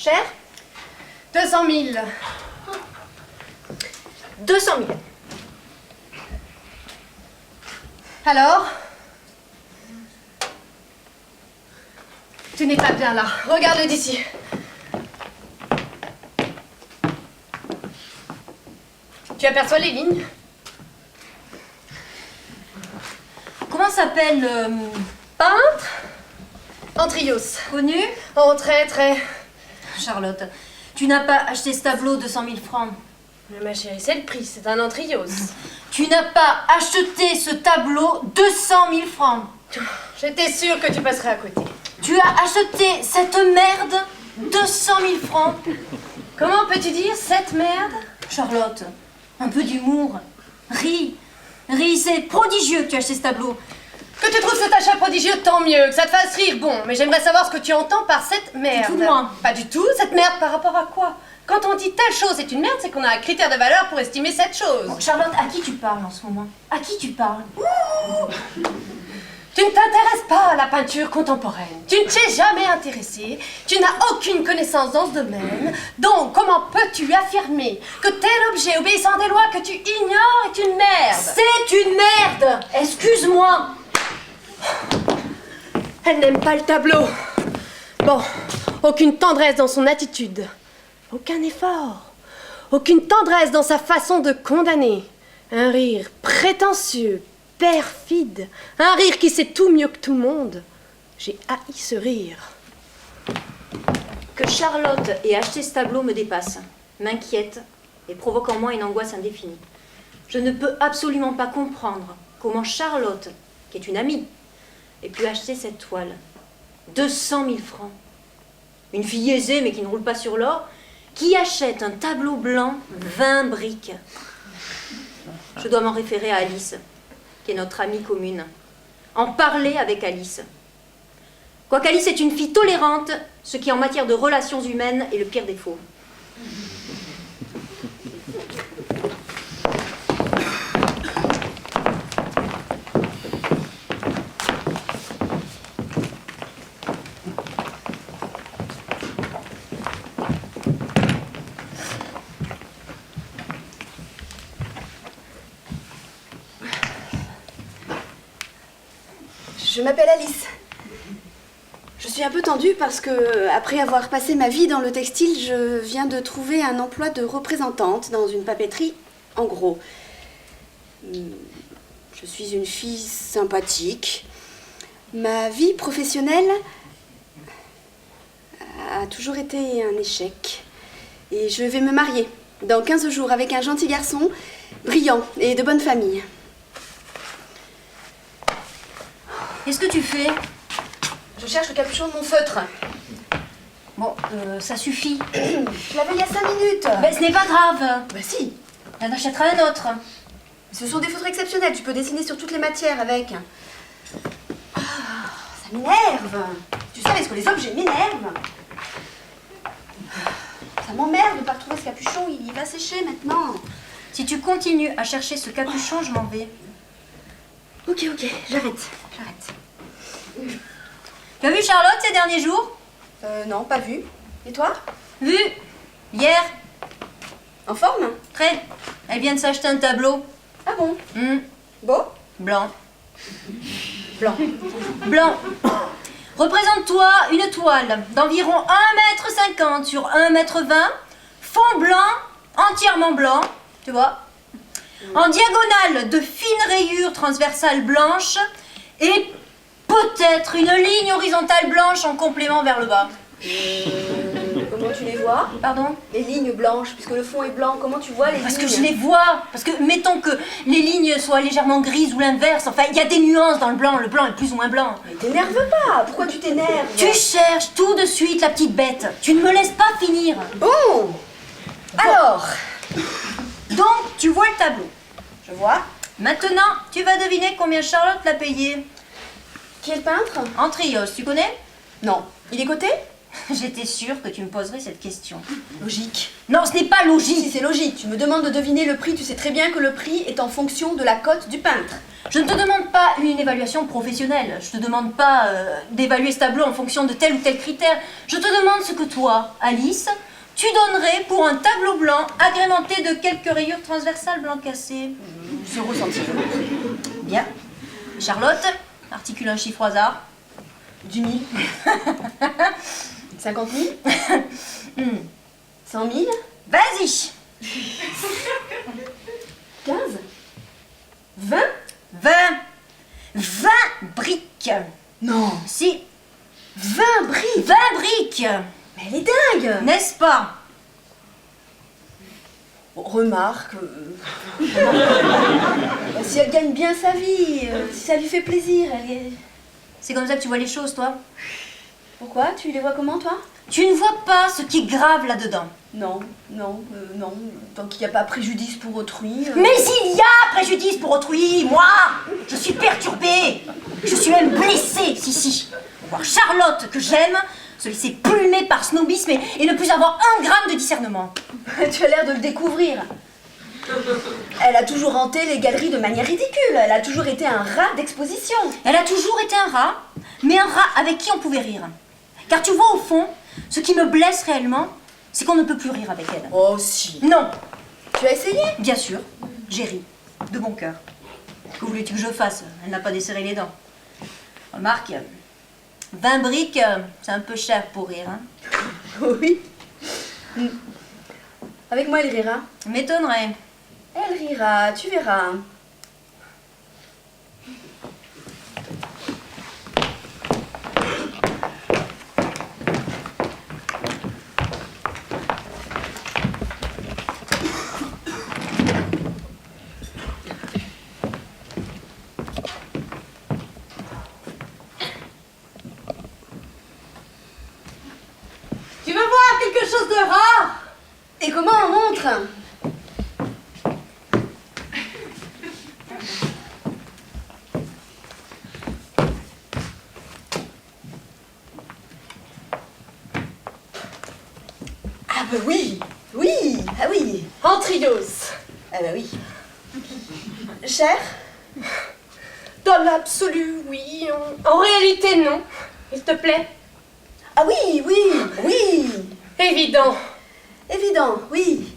Cher? 200 000. 200 000. Alors? Tu n'es pas bien là. Regarde-le d'ici. Tu aperçois les lignes? Comment s'appelle le Peintre? Antrios. connu? Oh, très. Charlotte, tu n'as pas acheté ce tableau 200 000 francs. Mais ma chérie, c'est le prix, c'est un Antrios. Tu n'as pas acheté ce tableau 200 000 francs. J'étais sûre que tu passerais à côté. Tu as acheté cette merde 200 000 francs. Comment peux-tu dire cette merde? Charlotte, un peu d'humour. Ris, c'est prodigieux que tu as acheté ce tableau. Que tu trouves cet achat prodigieux, tant mieux. Que ça te fasse rire, bon. Mais j'aimerais savoir ce que tu entends par cette merde. Tu te fous de moi. Pas du tout. Cette merde par rapport à quoi? Quand on dit telle chose est une merde, c'est qu'on a un critère de valeur pour estimer cette chose. Bon, Charlotte, à qui tu parles en ce moment? À qui tu parles? Tu ne t'intéresses pas à la peinture contemporaine. Tu ne t'es jamais intéressé. Tu n'as aucune connaissance dans ce domaine. Donc, comment peux-tu affirmer que tel objet obéissant à des lois que tu ignores est une merde? C'est une merde! Excuse-moi! Elle n'aime pas le tableau. Bon, aucune tendresse dans son attitude. Aucun effort. Aucune tendresse dans sa façon de condamner. Un rire prétentieux, perfide. Un rire qui sait tout mieux que tout le monde. J'ai haï ce rire. Que Charlotte ait acheté ce tableau me dépasse, m'inquiète et provoque en moi une angoisse indéfinie. Je ne peux absolument pas comprendre comment Charlotte, qui est une amie, ait pu acheter cette toile. 200 000 francs. Une fille aisée mais qui ne roule pas sur l'or, qui achète un tableau blanc 20 briques. Je dois m'en référer à Alice, qui est notre amie commune. En parler avec Alice. Quoique Alice est une fille tolérante, ce qui en matière de relations humaines est le pire défaut. Je m'appelle Alice. Je suis un peu tendue parce que, après avoir passé ma vie dans le textile, je viens de trouver un emploi de représentante dans une papeterie, en gros. Je suis une fille sympathique. Ma vie professionnelle a toujours été un échec. Et je vais me marier dans 15 jours avec un gentil garçon, brillant et de bonne famille. Qu'est-ce que tu fais? Je cherche le capuchon de mon feutre. Bon, ça suffit. Je l'avais il y a 5 minutes. Ben, ce n'est pas grave. Bah si. On achètera un autre. Ce sont des feutres exceptionnels. Tu peux dessiner sur toutes les matières avec. Ah, ça m'énerve. Tu sais, est-ce que les objets m'énervent? Ça m'emmerde de ne pas retrouver ce capuchon. Il va sécher maintenant. Si tu continues à chercher ce capuchon, je m'en vais. Ok, j'arrête. Tu as vu Charlotte ces derniers jours? Non, pas vu. Et toi? Vu. Hier. En forme? Très. Elle vient de s'acheter un tableau. Ah bon? Beau? Blanc. Blanc. Représente-toi une toile d'environ 1,50 m sur 1,20 m, fond blanc, entièrement blanc, tu vois, en diagonale de fines rayures transversales blanches et peut-être une ligne horizontale blanche en complément vers le bas. Comment tu les vois? Pardon? Les lignes blanches, puisque le fond est blanc, comment tu vois les lignes? Parce que je les vois. Parce que mettons que les lignes soient légèrement grises ou l'inverse. Enfin, il y a des nuances dans le blanc. Le blanc est plus ou moins blanc. Mais t'énerve pas. Pourquoi tu t'énerves? Tu cherches tout de suite la petite bête. Tu ne me laisses pas finir. Bon. Alors. Donc, tu vois le tableau. Je vois. Maintenant, tu vas deviner combien Charlotte l'a payé. Qui est le peintre? Antrios, tu connais? Non. Il est coté? J'étais sûre que tu me poserais cette question. Logique. Non, ce n'est pas Si, logique. c'est logique. Tu me demandes de deviner le prix. Tu sais très bien que le prix est en fonction de la cote du peintre. Je ne te demande pas une évaluation professionnelle. Je ne te demande pas d'évaluer ce tableau en fonction de tel ou tel critère. Je te demande ce que toi, Alice, tu donnerais pour un tableau blanc agrémenté de quelques rayures transversales blanc cassé. 0 centime. Bien. Charlotte, articule un chiffre au hasard. 10 000. 50 000. 100 000. Vas-y. 15. 20. 20 briques. Non. Si. 20 briques. 20 briques. Mais elle est dingue. N'est-ce pas? Bon, remarque. Si elle gagne bien sa vie, si ça lui fait plaisir, elle est... C'est comme ça que tu vois les choses, toi? Pourquoi? Tu les vois comment, toi? Tu ne vois pas ce qui est grave là-dedans. Non. Tant qu'il n'y a pas préjudice pour autrui... Mais il y a préjudice pour autrui, moi! Je suis perturbée. Je suis même blessée, si. Voir Charlotte, que j'aime, se laisser plumer par snobisme et ne plus avoir un gramme de discernement. Tu as l'air de le découvrir. Elle a toujours hanté les galeries de manière ridicule. Elle a toujours été un rat d'exposition. Elle a toujours été un rat, mais un rat avec qui on pouvait rire. Car tu vois, au fond, ce qui me blesse réellement, c'est qu'on ne peut plus rire avec elle. Oh si. Non, Tu as essayé? bien sûr, j'ai ri, de bon cœur. Que voulais-tu que je fasse? Elle n'a pas desserré les dents. Remarque, 20 briques, c'est un peu cher pour rire, hein. Oui. Avec moi, elle rira. M'étonnerait. Elle rira, tu verras. Tu veux voir quelque chose de rare? Et comment on montre? Ah bah oui. Ah oui. Antrios. Ah bah oui. Cher? Dans l'absolu, oui. En réalité, non. Il te plaît? Ah oui. Évident. Évident, oui.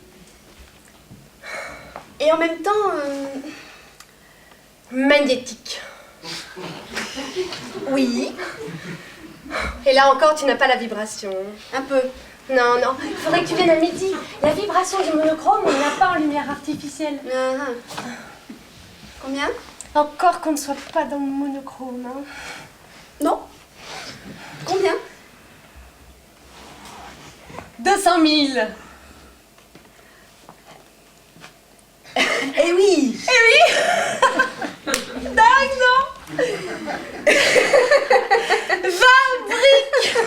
Et en même temps... Magnétique. Oui, Et là encore, tu n'as pas la vibration. un peu. Non, il faudrait que tu viennes à midi. La vibration du monochrome, on n'a pas en lumière artificielle. Combien? Encore qu'on ne soit pas dans le monochrome. Hein. Non. Combien? 200 000. Eh oui. Dingue, non? 20 briques.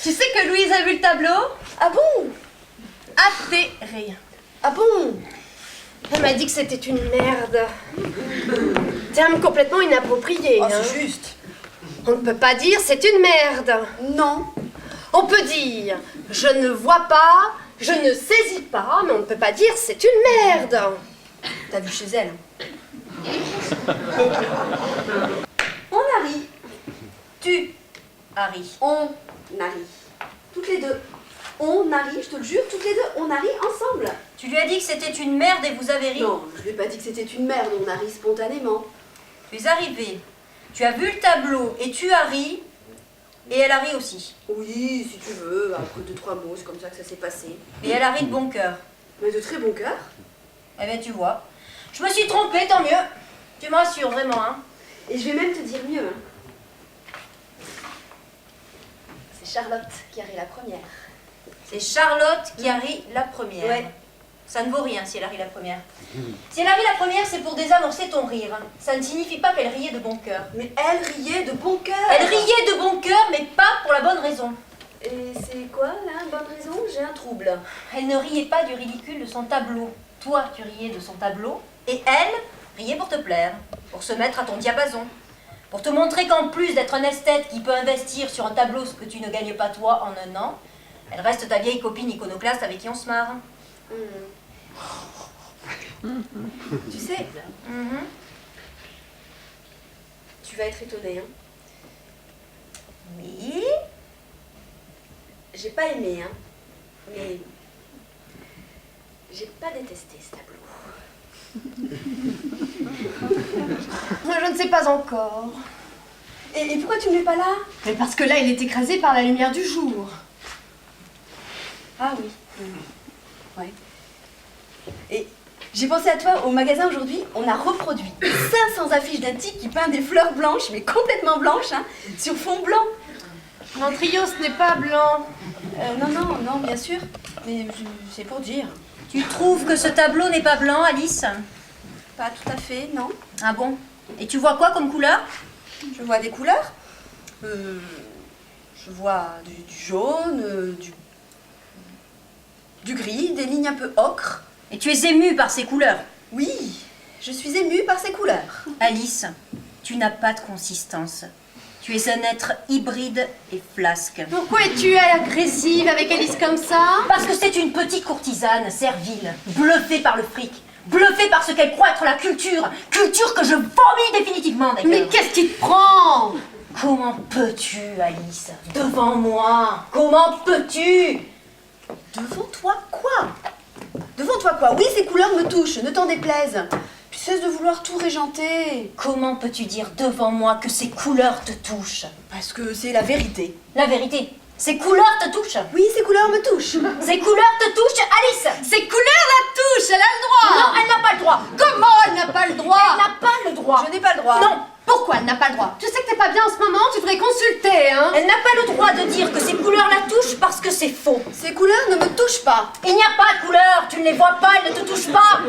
Tu sais que Louise a vu le tableau? Ah bon? Atterrée. Ah bon? Elle m'a dit que c'était une merde. Terme complètement inapproprié. Oh, hein. c'est juste. On ne peut pas dire c'est une merde. Non. On peut dire je ne vois pas, je ne saisis pas, mais on ne peut pas dire c'est une merde. T'as vu chez elle? On a ri. Tu, Harry. On a ri. Toutes les deux. On a ri, je te le jure, toutes les deux, on a ri ensemble. Tu lui as dit que c'était une merde et vous avez ri. Non, je lui ai pas dit que c'était une merde, on a ri spontanément. Tu es arrivé, tu as vu le tableau et tu as ri, et elle a ri aussi. Oui, si tu veux, après 2-3 mots, c'est comme ça que ça s'est passé. Et elle a ri de bon cœur. Mais de très bon cœur. Eh bien, tu vois. Je me suis trompée, tant mieux. Tu me rassures, vraiment, hein. Et je vais même te dire mieux. Hein. C'est Charlotte qui a ri la première. C'est Charlotte qui a ri la première. Ouais. Ça ne vaut rien si elle a ri la première. Si elle a ri la première, c'est pour désamorcer ton rire. Ça ne signifie pas qu'elle riait de bon cœur. Mais elle riait de bon cœur. Elle riait de bon cœur, mais pas pour la bonne raison. Et c'est quoi, là, bonne raison? J'ai un trouble. Elle ne riait pas du ridicule de son tableau. Toi, tu riais de son tableau, et elle riait pour te plaire, pour se mettre à ton diapason, pour te montrer qu'en plus d'être un esthète qui peut investir sur un tableau ce que tu ne gagnes pas toi en un an, elle reste ta vieille copine iconoclaste avec qui on se marre. Tu sais, tu vas être étonnée, hein. Oui. J'ai pas aimé, hein. Mais j'ai pas détesté ce tableau. Je ne sais pas encore. Et pourquoi tu me mets pas là? Mais parce que là, il est écrasé par la lumière du jour. Ah oui. Ouais. Et j'ai pensé à toi au magasin aujourd'hui, on a reproduit 500 affiches d'un type qui peint des fleurs blanches, mais complètement blanches, hein, sur fond blanc. L'Antrios n'est pas blanc. Non, bien sûr. Mais c'est pour dire. Tu trouves que ce tableau n'est pas blanc, Alice? Pas tout à fait, non. Ah bon? Et tu vois quoi comme couleur? Je vois des couleurs. Je vois du jaune, du gris, des lignes un peu ocre. Et tu es émue par ces couleurs? Oui, je suis émue par ces couleurs. Alice, tu n'as pas de consistance. Tu es un être hybride et flasque. Pourquoi es-tu agressive avec Alice comme ça? Parce que c'est une petite courtisane servile, bluffée par le fric, bluffée par ce qu'elle croit être la culture. Culture que je vomis définitivement, d'ailleurs. Mais qu'est-ce qui te prend? Comment peux-tu, Alice? Devant moi? Comment peux-tu? Devant toi quoi? Devant toi quoi? Oui, ces couleurs me touchent, ne t'en déplaise. Tu cesses de vouloir tout régenter. Comment peux-tu dire devant moi que ces couleurs te touchent? Parce que c'est la vérité. La vérité, ces couleurs te touchent? Oui, ces couleurs me touchent. Ces couleurs te touchent, Alice? Ces couleurs la touchent, elle a le droit. Non, elle n'a pas le droit. Comment elle n'a pas le droit? Elle n'a pas le droit. Je n'ai pas le droit. Non. Pourquoi elle n'a pas le droit? Tu sais que t'es pas bien en ce moment, tu devrais consulter, hein? Elle n'a pas le droit de dire que ces couleurs la touchent parce que c'est faux. Ces couleurs ne me touchent pas. Il n'y a pas de couleurs, tu ne les vois pas, elles ne te touchent pas.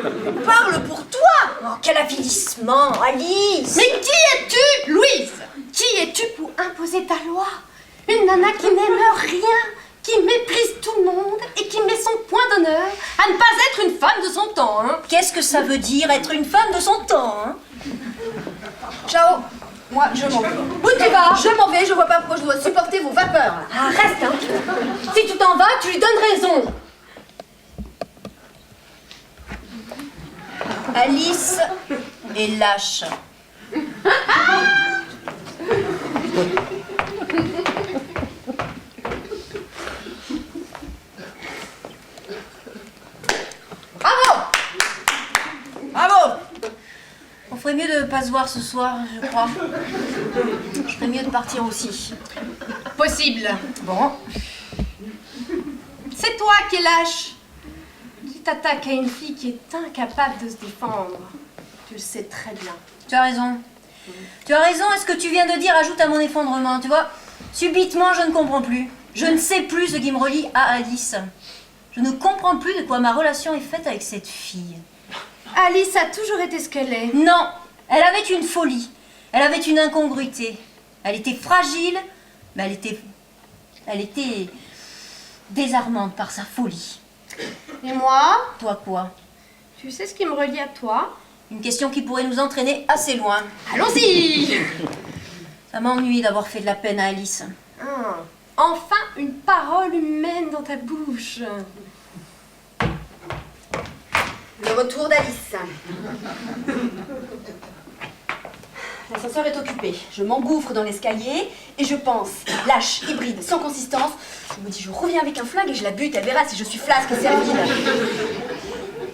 Parle pour toi. Oh, quel avilissement, Alice. Mais qui es-tu, Louise? Qui es-tu pour imposer ta loi? Une nana qui n'aime rien, qui méprise tout le monde et qui met son point d'honneur à ne pas être une femme de son temps, hein? Qu'est-ce que ça veut dire être une femme de son temps, hein? Ciao. Moi, je m'en vais. Où tu vas? Je m'en vais, je vois pas pourquoi je dois supporter vos vapeurs. Là. Ah, reste, hein! Si tu t'en vas, tu lui donnes raison! Alice est lâche. Bravo. Bravo. On ferait mieux de ne pas se voir ce soir, je crois. Je ferais mieux de partir aussi. Possible. Bon. C'est toi qui es lâche. Tu t'attaques à une fille qui est incapable de se défendre. Tu le sais très bien. Tu as raison. Tu as raison, et ce que tu viens de dire ajoute à mon effondrement. Tu vois, subitement, je ne comprends plus. Je ne sais plus ce qui me relie à Alice. Je ne comprends plus de quoi ma relation est faite avec cette fille. Alice a toujours été ce qu'elle est. Non, elle avait une folie. Elle avait une incongruité. Elle était fragile, mais elle était désarmante par sa folie. Et moi? Toi quoi? Tu sais ce qui me relie à toi? Une question qui pourrait nous entraîner assez loin. Allons-y! Ça m'ennuie d'avoir fait de la peine à Alice. Ah, enfin une parole humaine dans ta bouche. Le retour d'Alice. L'ascenseur est occupé. Je m'engouffre dans l'escalier et je pense, lâche, hybride, sans consistance. Je me dis, je reviens avec un flingue et je la bute, elle verra si je suis flasque et servile.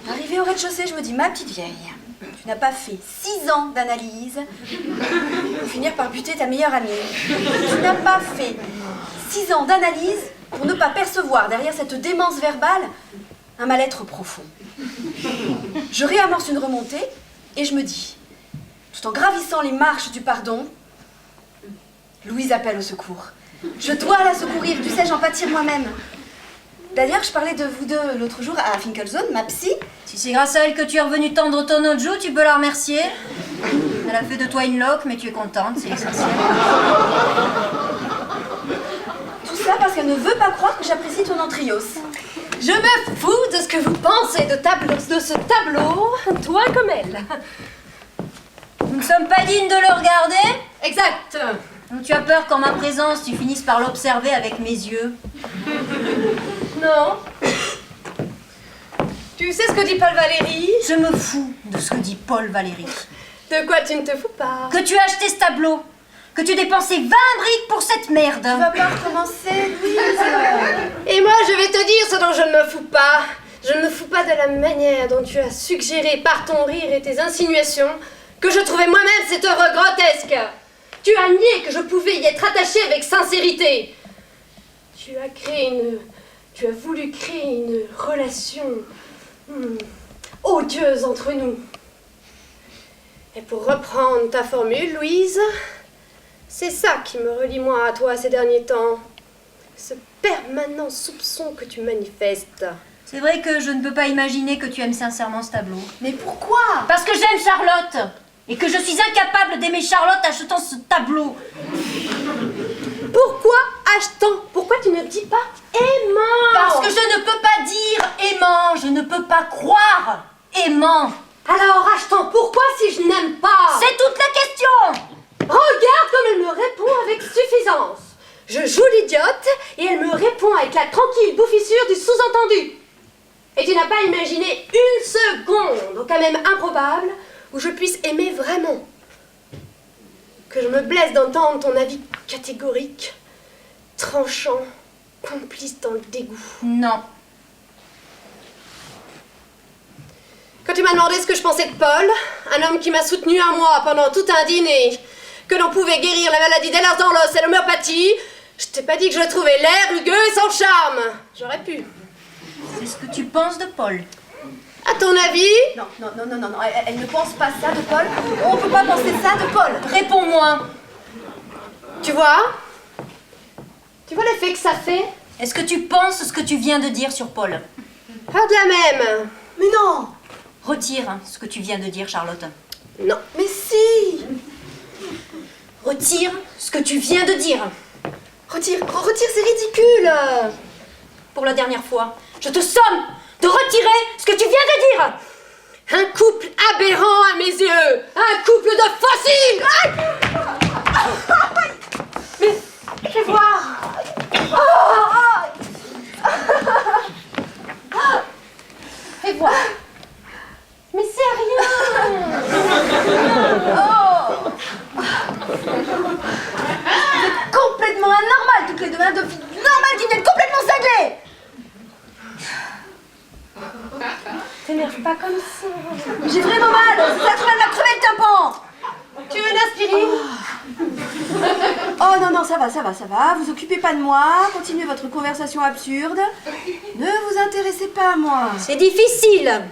Arrivée au rez-de-chaussée, je me dis, ma petite vieille, tu n'as pas fait 6 ans d'analyse pour finir par buter ta meilleure amie. Tu n'as pas fait 6 ans d'analyse pour ne pas percevoir derrière cette démence verbale un mal-être profond. Je réamorce une remontée et je me dis, tout en gravissant les marches du pardon, Louise appelle au secours. Je dois la secourir, tu sais, j'en pâtis moi-même. D'ailleurs, je parlais de vous deux l'autre jour à Finkelzone, ma psy. Si c'est grâce à elle que tu es revenue tendre ton autre joue, tu peux la remercier. Elle a fait de toi une loque, mais tu es contente, c'est essentiel. Tout ça parce qu'elle ne veut pas croire que j'apprécie ton Antrios. Je me fous de ce que vous pensez de ce tableau, toi comme elle. Nous ne sommes pas dignes de le regarder. Exact. Donc tu as peur qu'en ma présence, tu finisses par l'observer avec mes yeux. Non. Tu sais ce que dit Paul Valéry? Je me fous de ce que dit Paul Valéry. De quoi tu ne te fous pas? Que tu as acheté ce tableau, que tu dépensais 20 briques pour cette merde. Tu vas pas recommencer, Louise. Et moi, je vais te dire ce dont je ne me fous pas. Je ne me fous pas de la manière dont tu as suggéré par ton rire et tes insinuations que je trouvais moi-même cette œuvre grotesque. Tu as nié que je pouvais y être attachée avec sincérité. Tu as voulu créer une relation odieuse entre nous. Et pour reprendre ta formule, Louise, c'est ça qui me relie moi à toi ces derniers temps. Ce permanent soupçon que tu manifestes. C'est vrai que je ne peux pas imaginer que tu aimes sincèrement ce tableau. Mais pourquoi? Parce que j'aime Charlotte et que je suis incapable d'aimer Charlotte achetant ce tableau. Pourquoi achetant? Pourquoi tu ne dis pas aimant? Parce que je ne peux pas dire aimant, je ne peux pas croire aimant. Alors achetant, pourquoi si je n'aime pas? C'est toute la question. Regarde comme elle me répond avec suffisance. Je joue l'idiote et elle me répond avec la tranquille bouffissure du sous-entendu. Et tu n'as pas imaginé une seconde, au cas même improbable, où je puisse aimer vraiment. Que je me blesse d'entendre ton avis catégorique, tranchant, complice dans le dégoût. Non. Quand tu m'as demandé ce que je pensais de Paul, un homme qui m'a soutenu un mois pendant tout un dîner, que l'on pouvait guérir la maladie des nerfs dans l'os et l'homéopathie, je t'ai pas dit que je le trouvais laid, rugueux et sans charme. J'aurais pu. C'est ce que tu penses de Paul. À ton avis? Non, elle ne pense pas ça de Paul. On peut pas penser ça de Paul. Réponds-moi. Tu vois l'effet que ça fait? Est-ce que tu penses ce que tu viens de dire sur Paul? Pas de la même. Mais non. Retire ce que tu viens de dire, Charlotte. Non. Mais si. Retire ce que tu viens de dire. Retire, c'est ridicule. Pour la dernière fois, je te somme de retirer ce que tu viens de dire. Un couple aberrant à mes yeux. Un couple de fossiles. Mais fais voir. Fais voir. Mais c'est rien. Vous êtes complètement anormales toutes les deux, hein, deux filles normales qui viennent complètement cinglées. T'énerve pas comme ça. J'ai vraiment mal. C'est ça qui va me crever le tympan. Tu veux une aspirine? Oh non, ça va. Vous occupez pas de moi. Continuez votre conversation absurde. Ne vous intéressez pas à moi. C'est difficile.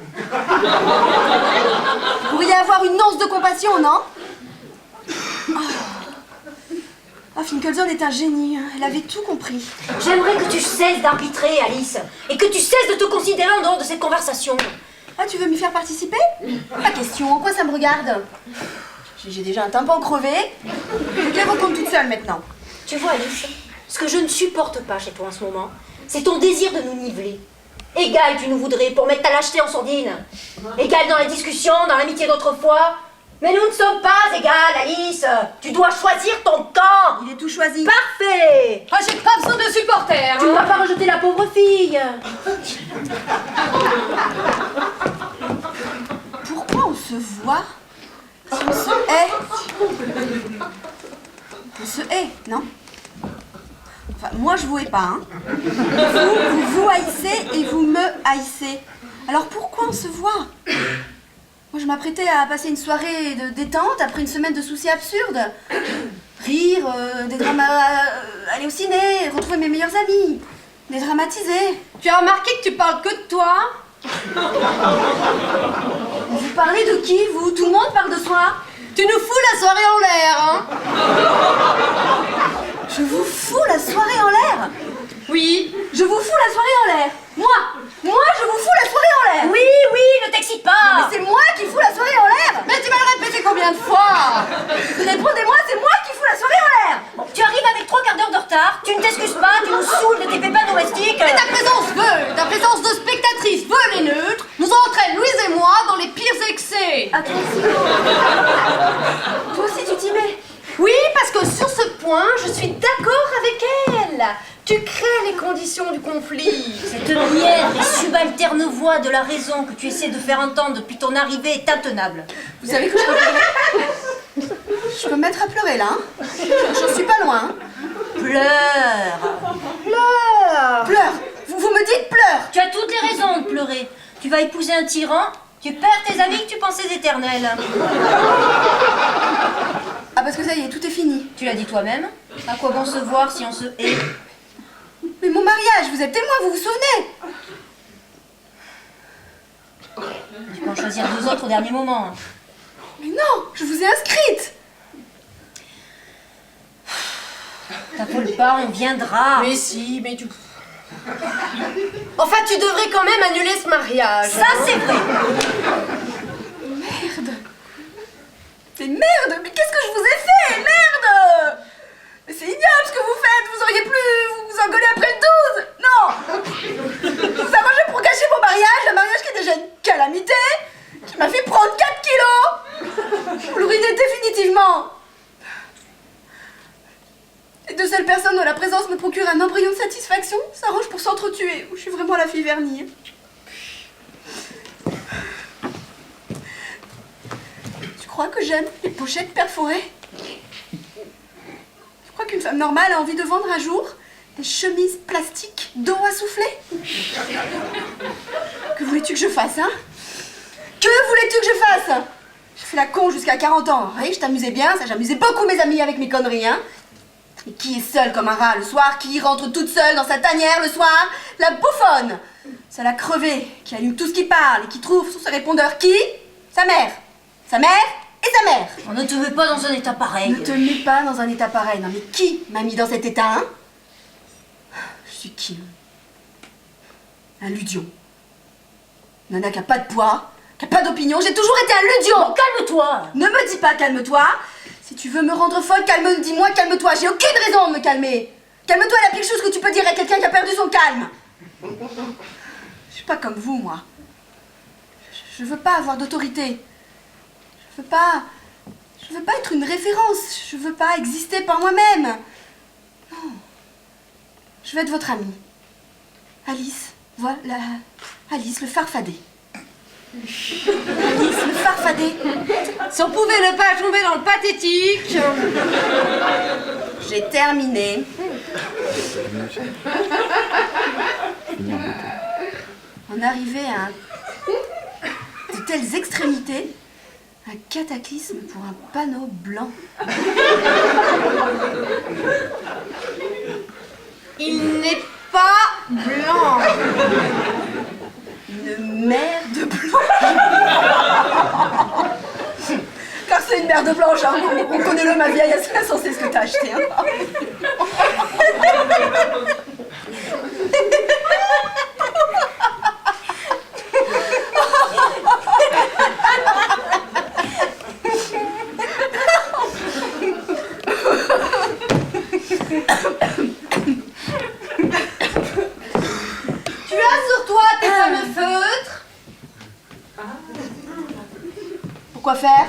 Vous pourriez avoir une once de compassion, non? Finkelson est un génie. Elle avait tout compris. J'aimerais que tu cesses d'arbitrer, Alice, et que tu cesses de te considérer en dehors de cette conversation. Ah, tu veux m'y faire participer? Pas question. En quoi ça me regarde? J'ai déjà un tympan crevé. Je te les recompte toute seule maintenant. Tu vois, Alice, ce que je ne supporte pas chez toi en ce moment, c'est ton désir de nous niveler. Égal tu nous voudrais pour mettre ta lâcheté en sourdine. Égal dans la discussion, dans l'amitié d'autrefois. Mais nous ne sommes pas égales, Alice. Tu dois choisir ton camp. Il est tout choisi. Parfait. Ah, j'ai pas besoin de supporters. Tu ne vas pas rejeter la pauvre fille. Pourquoi on se voit si on se hait? On se hait, non? Enfin, moi je vous hais pas, hein. Vous haïssez et vous me haïssez. Alors pourquoi on se voit? Moi je m'apprêtais à passer une soirée de détente après une semaine de soucis absurdes. Rire, des dramas, aller au ciné, retrouver mes meilleurs amis, dédramatiser. Tu as remarqué que tu parles que de toi? Vous parlez de qui, vous? Tout le monde parle de soi? Tu nous fous la soirée en l'air, hein? Je vous fous la soirée en l'air? Oui. Je vous fous la soirée en l'air? Moi, je vous fous la soirée en l'air? Oui, ne t'excite pas. Mais c'est moi qui fous la soirée en l'air? Mais tu vas le répéter combien de fois? Répondez-moi, c'est moi qui fous la soirée en l'air! Bon, tu arrives avec 3 quarts d'heure de retard, tu ne t'excuses pas, tu nous saoules de tes pépins domestiques. Mais ta présence de spectatrice veule et neutre nous entraîne, Louise et moi, dans les pires excès. Ah, toi aussi tu t'y mets? Oui, parce que sur ce point, je suis d'accord avec elle. Tu crées les conditions du conflit. Cette mièvre et subalterne voix de la raison que tu essaies de faire entendre depuis ton arrivée est intenable. Vous savez que je peux pleurer. Je peux me mettre à pleurer là. Hein. J'en suis pas loin. Hein. Pleure. Pleure. Vous me dites pleure. Tu as toutes les raisons de pleurer. Tu vas épouser un tyran, tu perds tes amis que tu pensais éternels. Ah parce que ça y est, tout est fini. Tu l'as dit toi-même. À quoi bon se voir si on se hait? Mais mon mariage, vous êtes témoin, vous vous souvenez? Tu peux en choisir 2 autres au dernier moment. Mais non, je vous ai inscrite. T'affole pas, on viendra. Mais si, mais tu... Enfin, tu devrais quand même annuler ce mariage. Ça, c'est vrai. Merde. Mais merde, mais qu'est-ce que je vous ai fait? Merde. Mais c'est ignoble ce que vous faites. Vous auriez pu vous engueuler après le 12. Non. Vous arrangez pour gâcher mon mariage, un mariage qui est déjà une calamité, qui m'a fait prendre 4 kilos. Vous le ruinez définitivement. Les 2 seules personnes dont la présence me procure un embryon de satisfaction s'arrangent pour s'entretuer. Je suis vraiment la fille vernie. Tu crois que j'aime les pochettes perforées? Tu crois qu'une femme normale a envie de vendre un jour des chemises plastiques d'eau à souffler? Que voulais-tu que je fasse, hein? Que voulais-tu que je fasse? J'ai fait la con jusqu'à 40 ans. Oui, je t'amusais bien, ça j'amusais beaucoup mes amis avec mes conneries, hein? Et qui est seule comme un rat le soir, qui rentre toute seule dans sa tanière le soir? La bouffonne! Celle à crever, qui allume tout ce qui parle et qui trouve sur ses répondeurs qui? Sa mère! Sa mère et sa mère! On ne te veut pas dans un état pareil. Ne te mets pas dans un état pareil. Non mais qui m'a mis dans cet état, hein? Je suis qui? Un ludion. Nana qui a pas de poids, qui a pas d'opinion. J'ai toujours été un ludion! Bon, calme-toi. Ne me dis pas calme-toi. Si tu veux me rendre folle, dis-moi calme-toi. J'ai aucune raison de me calmer. Calme-toi est la pire chose que tu peux dire à quelqu'un qui a perdu son calme. Je suis pas comme vous, moi. Je veux pas avoir d'autorité. Je veux pas être une référence. Je veux pas exister par moi-même. Non. Je veux être votre amie. Alice. Voilà. Alice le farfadet. Alice le farfadet. Si on pouvait ne pas tomber dans le pathétique. J'ai terminé. En arriver à de telles extrémités, un cataclysme pour un panneau blanc. Il n'est pas blanc. Une mer de blanc. Car c'est une mer de blanche, hein. On connaît le ma vieille, c'est censé ce que t'as acheté. Hein. Tu as sur toi tes fameux feutres. Pourquoi faire?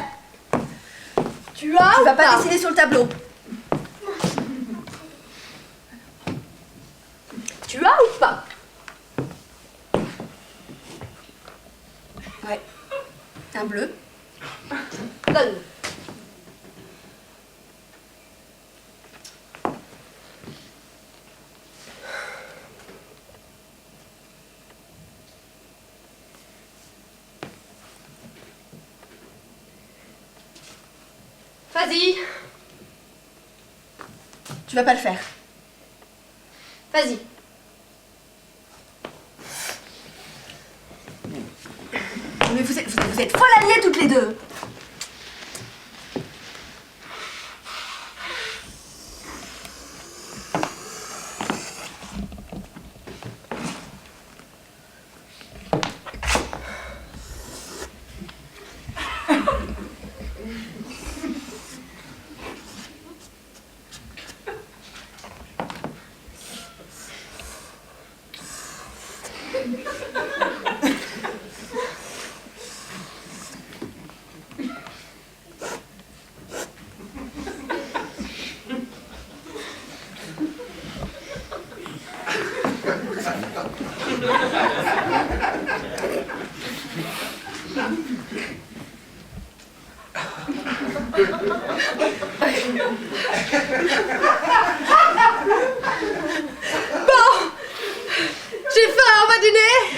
Tu as Tu ou vas pas dessiner sur le tableau. Tu as ou pas? Ouais. Un bleu. Donne. Vas-y. Tu vas pas le faire. Vas-y. Mais vous êtes folles alliées toutes les deux. J'ai faim, on va dîner.